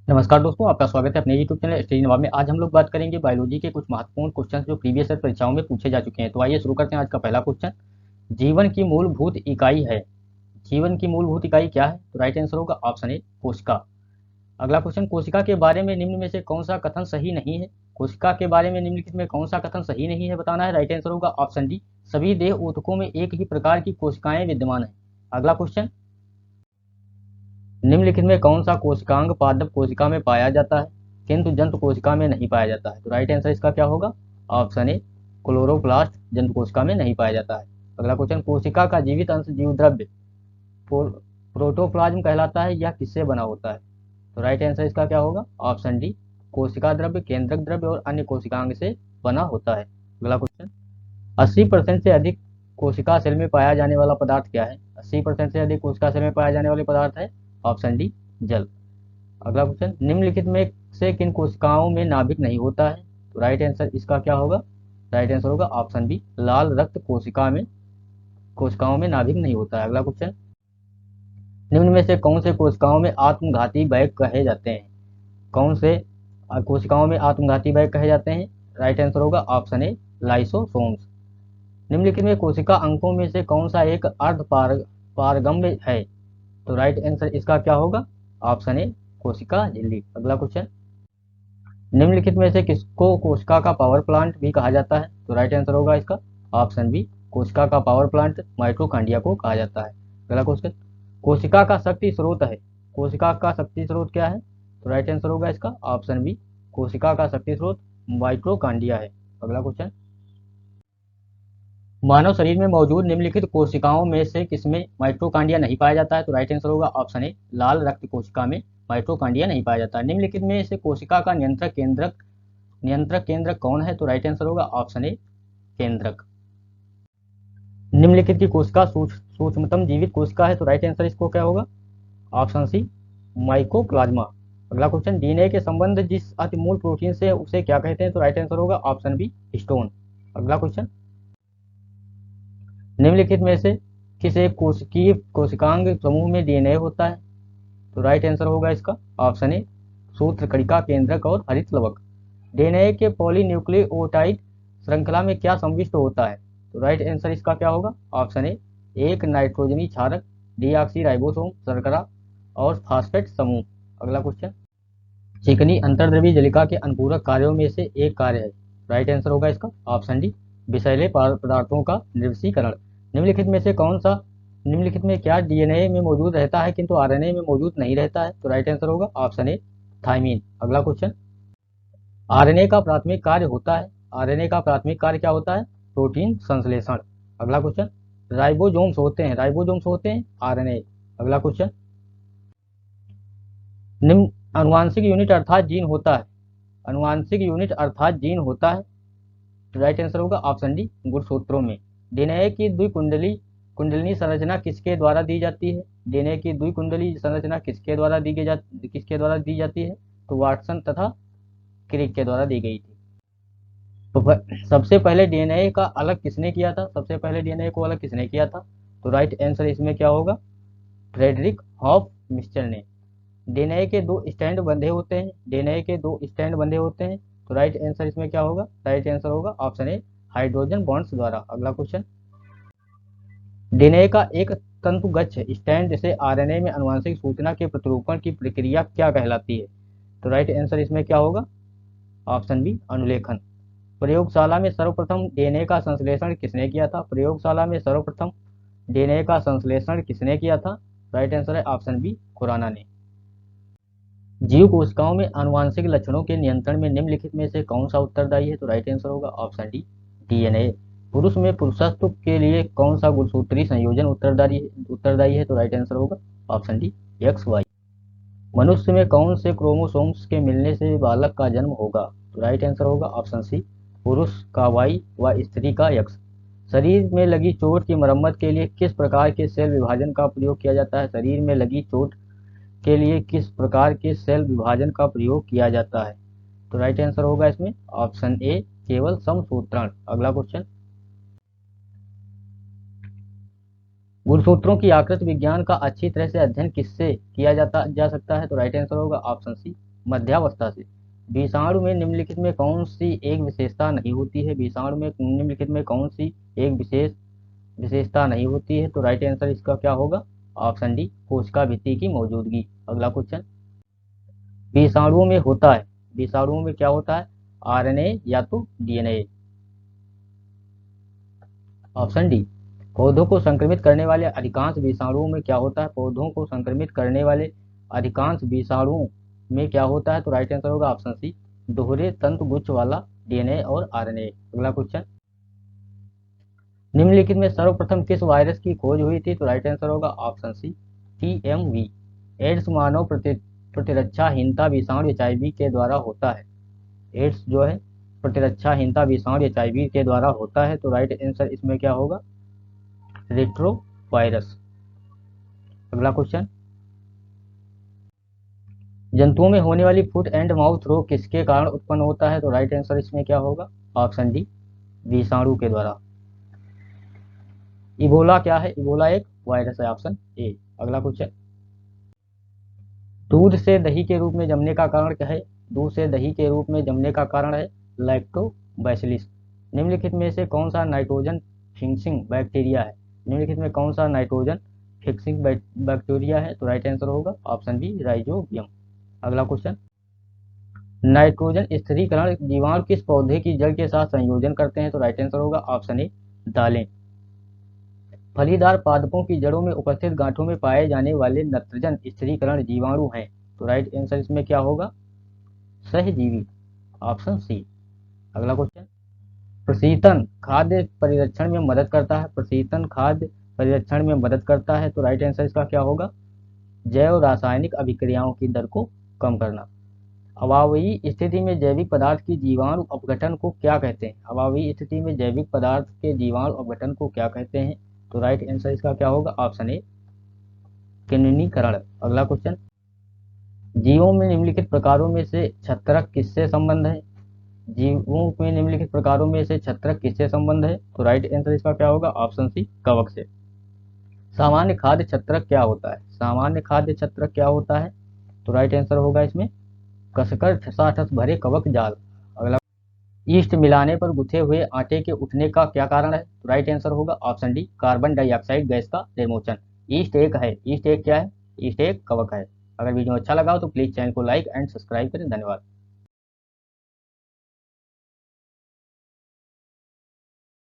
नमस्कार दोस्तों, आपका स्वागत है अपने यूट्यूब चैनल स्टडी नवाब में। आज हम लोग बात करेंगे बायोलॉजी के कुछ महत्वपूर्ण क्वेश्चन जो प्रीवियस ईयर परीक्षाओं में पूछे जा चुके हैं। तो आइए शुरू करते हैं। आज का पहला क्वेश्चन, जीवन की मूलभूत इकाई है। जीवन की मूलभूत इकाई क्या है? तो राइट आंसर होगा ऑप्शन ए, कोशिका। अगला क्वेश्चन, कोशिका के बारे में निम्न में से कौन सा कथन सही नहीं है? कोशिका के बारे में निम्नलिखित में कौन सा कथन सही नहीं है बताना है। राइट आंसर होगा ऑप्शन डी, सभी देह ऊतकों में एक ही प्रकार की कोशिकाएं विद्यमान है। अगला क्वेश्चन, निम्नलिखित में कौन सा कोशिकांग पादप कोशिका में पाया जाता है किंतु जंतु कोशिका में नहीं पाया जाता है? तो राइट आंसर इसका क्या होगा? ऑप्शन ए, क्लोरोप्लास्ट जंतु कोशिका में नहीं पाया जाता है। अगला क्वेश्चन, कोशिका का जीवित अंश जीव द्रव्य प्रोटोप्लाज्म कहलाता है, यह किससे बना होता है? तो राइट आंसर इसका क्या होगा? ऑप्शन डी, कोशिका द्रव्य, केंद्रक द्रव्य और अन्य कोशिकांग से बना होता है। अगला क्वेश्चन, 80% से अधिक कोशिका सेल में पाया जाने वाला पदार्थ क्या है? 80% से अधिक कोशिका सेल में पाया जाने वाले पदार्थ है ऑप्शन डी, जल। अगला क्वेश्चन, निम्नलिखित में से किन कोशिकाओं में नाभिक नहीं होता है? तो राइट आंसर इसका क्या होगा? राइट आंसर होगा ऑप्शन बी, लाल रक्त कोशिकाओं में नाभिक नहीं होता है। अगला क्वेश्चन, निम्न में से कौन से कोशिकाओं में आत्मघाती बैग कहे जाते हैं? कौन से कोशिकाओं में आत्मघाती बैग कहे जाते हैं? राइट आंसर होगा ऑप्शन ए, लाइसोसोम्स। निम्नलिखित में कोशिका अंकों में से कौन सा एक अर्ध पारगम्य है? तो राइट आंसर इसका क्या होगा? ऑप्शन ए, कोशिका झिल्ली। अगला क्वेश्चन, निम्नलिखित में से किसको कोशिका का पावर प्लांट भी कहा जाता है? तो राइट आंसर होगा इसका ऑप्शन बी, कोशिका का पावर प्लांट माइटोकॉन्ड्रिया को कहा जाता है। अगला क्वेश्चन, कोशिका का शक्ति स्रोत है। कोशिका का शक्ति स्रोत क्या है? तो राइट आंसर होगा इसका ऑप्शन बी, कोशिका का शक्ति स्रोत माइटोकॉन्ड्रिया है। अगला क्वेश्चन, मानव शरीर में मौजूद निम्नलिखित कोशिकाओं में से किसमें माइटोकॉन्ड्रिया नहीं पाया जाता है? तो राइट आंसर होगा ऑप्शन ए, लाल रक्त कोशिका में माइटोकॉन्ड्रिया नहीं पाया जाता है। निम्नलिखित में से कोशिका का नियंत्रक केंद्रक कौन है? तो राइट आंसर होगा ऑप्शन ए, केंद्रक। निम्नलिखित की कोशिका सूक्ष्मतम जीवित कोशिका है। तो राइट आंसर इसको क्या होगा? Option C, mycoplasma. अगला क्वेश्चन, डीएनए के संबंध जिस अतिमूल प्रोटीन से उसे क्या कहते हैं? तो राइट आंसर होगा ऑप्शन बी, हिस्टोन। अगला क्वेश्चन, निम्नलिखित में से किस एक कोशिकीय कोशिकांग समूह में डीएनए होता है? तो राइट आंसर होगा इसका ऑप्शन ए, सूत्रकणिका केंद्रक और हरित लवक। डीएनए के पॉलीन्यूक्लियोटाइड श्रृंखला में क्या संविष्ट होता है? तो राइट आंसर इसका क्या होगा? ऑप्शन ए, एक नाइट्रोजनी क्षारक, डीऑक्सी राइबोसोम शर्करा और फास्फेट समूह। अगला क्वेश्चन, चिकनी अंतर्द्रव्यी जलिका के अनुपूरक कार्यों में से एक कार्य है। राइट आंसर होगा इसका ऑप्शन डी, विषैले पदार्थों का निर्वसीकरण। निम्नलिखित में क्या डीएनए में मौजूद रहता है किंतु आरएनए में मौजूद नहीं रहता है? तो राइट आंसर होगा ऑप्शन ए, थायमीन। अगला क्वेश्चन, आरएनए का प्राथमिक कार्य होता है। आरएनए का प्राथमिक कार्य क्या होता है? प्रोटीन संश्लेषण। अगला क्वेश्चन, राइबोसोम्स होते हैं आरएनए। अगला क्वेश्चन, निम्न अनुवांशिक यूनिट अर्थात जीन होता है। अनुवांशिक यूनिट अर्थात जीन होता है। राइट आंसर होगा ऑप्शन डी, गुणसूत्रों में। डीएनए की कुंडलिनी संरचना किसके द्वारा दी जाती है? डीएनए की द्विकुंडली संरचना किसके द्वारा दी जाती है? तो वाटसन तथा क्रिक के द्वारा दी गई थी। तो सबसे पहले डीएनए का अलग किसने किया था? सबसे पहले डीएनए को अलग किसने किया था? तो राइट आंसर इसमें क्या होगा? फ्रेडरिक हॉफ मिस्चर ने। डीएनए के दो स्टैंड बंधे होते हैं। तो राइट आंसर इसमें क्या होगा? राइट आंसर होगा ऑप्शन ए, हाइड्रोजन बॉन्ड्स द्वारा। अगला क्वेश्चन, डीएनए का एक तंतुगच्छ स्टैंड से आरएनए में आनुवंशिक सूचना के प्रतिरूपण की प्रक्रिया क्या कहलाती है? तो राइट आंसर इसमें क्या होगा? ऑप्शन बी, अनुलेखन। प्रयोगशाला में सर्वप्रथम डीएनए का संश्लेषण किसने किया था? राइट आंसर है ऑप्शन बी, खुराना ने। जीव कोशिकाओं में आनुवांशिक लक्षणों के नियंत्रण में निम्नलिखित में से कौन सा उत्तरदायी है? तो राइट आंसर होगा ऑप्शन डी, डीएनए। पुरुष में पुरुषत्व के लिए कौन सा गुणसूत्रीय संयोजन उत्तरदायी है? तो राइट आंसर होगा ऑप्शन डी, एक्स वाई। मनुष्य में कौन से क्रोमोसोम्स के मिलने से बालक का जन्म होगा? तो राइट आंसर होगा ऑप्शन सी, पुरुष का वाई व स्त्री का एक्स। शरीर में लगी चोट की मरम्मत के लिए किस प्रकार के सेल विभाजन का प्रयोग किया जाता है? शरीर में लगी चोट के लिए किस प्रकार के सेल विभाजन का प्रयोग किया जाता है? तो राइट आंसर होगा इसमें ऑप्शन ए, केवल समसूत्रण। अगला क्वेश्चन, गुणसूत्रों की आकृति विज्ञान का अच्छी तरह से अध्ययन किससे किया जा सकता है? तो राइट आंसर होगा ऑप्शन सी, मध्यावस्था से। विषाणु में निम्नलिखित में कौन सी एक विशेषता नहीं होती है? विषाणु में निम्नलिखित में कौन सी एक विशेषता नहीं होती है? तो राइट आंसर इसका क्या होगा? ऑप्शन डी, कोशिका भित्ति की मौजूदगी। अगला क्वेश्चन, विषाणुओं में होता है, विषाणुओं में क्या होता है? आरएनए या तो डीएनए। ऑप्शन डी, पौधों को संक्रमित करने वाले अधिकांश विषाणुओं में क्या होता है? पौधों को संक्रमित करने वाले अधिकांश विषाणुओं में क्या होता है? तो राइट आंसर होगा ऑप्शन सी, दोहरे तंतु गुच्छ वाला डीएनए और आरएनए। अगला क्वेश्चन, निम्नलिखित में सर्वप्रथम किस वायरस की खोज हुई थी? तो राइट आंसर होगा ऑप्शन सी, टीएमवी। एड्स मानव प्रतिरक्षाहीनता विषाणु एचआईवी के द्वारा होता है। एड्स जो है प्रतिरक्षाहीनता विषाणु एचआईवी के द्वारा होता है। तो राइट आंसर इसमें क्या होगा? Retro virus. अगला क्वेश्चन, जंतुओं में होने वाली फुट एंड माउथ रोग किसके कारण उत्पन्न होता है? तो राइट आंसर इसमें क्या होगा? ऑप्शन डी, विषाणु के द्वारा। इबोला क्या है? इबोला एक वायरस है, ऑप्शन ए। अगला क्वेश्चन, दूध से दही के रूप में जमने का कारण क्या है? दूध से दही के रूप में जमने का कारण है लैक्टोबैसिलस। निम्नलिखित में से कौन सा नाइट्रोजन फिक्सिंग बैक्टीरिया है? निम्नलिखित में कौन सा नाइट्रोजन फिक्सिंग बैक्टीरिया है? तो राइट आंसर होगा ऑप्शन बी, राइजोबियम। अगला क्वेश्चन, नाइट्रोजन स्थिरीकरण जीवाणु किस पौधे की जड़ के साथ संयोजन करते हैं? तो राइट आंसर होगा ऑप्शन ए, दालें। फलीदार पादपों की जड़ों में उपस्थित गांठों में पाए जाने वाले नत्रजन स्थिरीकरण जीवाणु हैं। तो राइट आंसर इसमें क्या होगा? सहजीवी, ऑप्शन सी। अगला क्वेश्चन, प्रशीतन खाद्य परिरक्षण में मदद करता है। प्रशीतन खाद्य परिरक्षण में मदद करता है। तो राइट आंसर इसका क्या होगा? जैव रासायनिक अभिक्रियाओं की दर को कम करना। अवायवीय स्थिति में जैविक पदार्थ की जीवाणु अपघटन को क्या कहते हैं? अवायवीय स्थिति में जैविक पदार्थ के जीवाणु अपघटन को क्या कहते हैं? तो राइट आंसर इसका क्या होगा? ऑप्शन ए, किण्वीकरण। अगला क्वेश्चन, जीवों में निम्नलिखित प्रकारों में से छत्रक किससे संबंध है? जीवों में निम्नलिखित प्रकारों में से छत्रक किससे संबंध है? तो राइट आंसर इसका क्या होगा? ऑप्शन सी, कवक से। सामान्य खाद्य छत्रक क्या होता है? सामान्य खाद्य छत्रक क्या होता है? तो राइट आंसर होगा इसमें कसकर ठसाठस भरे कवक जाल। अगला, ईस्ट मिलाने पर गुथे हुए आटे के उठने का क्या कारण है? तो राइट आंसर होगा option D, carbon dioxide gas का निर्मोचन। ईस्ट एक है, ईस्ट एक क्या है? ईस्ट एक कवक है। अगर वीडियो अच्छा लगा हो तो प्लीज चैनल को लाइक एंड सब्सक्राइब करें। धन्यवाद।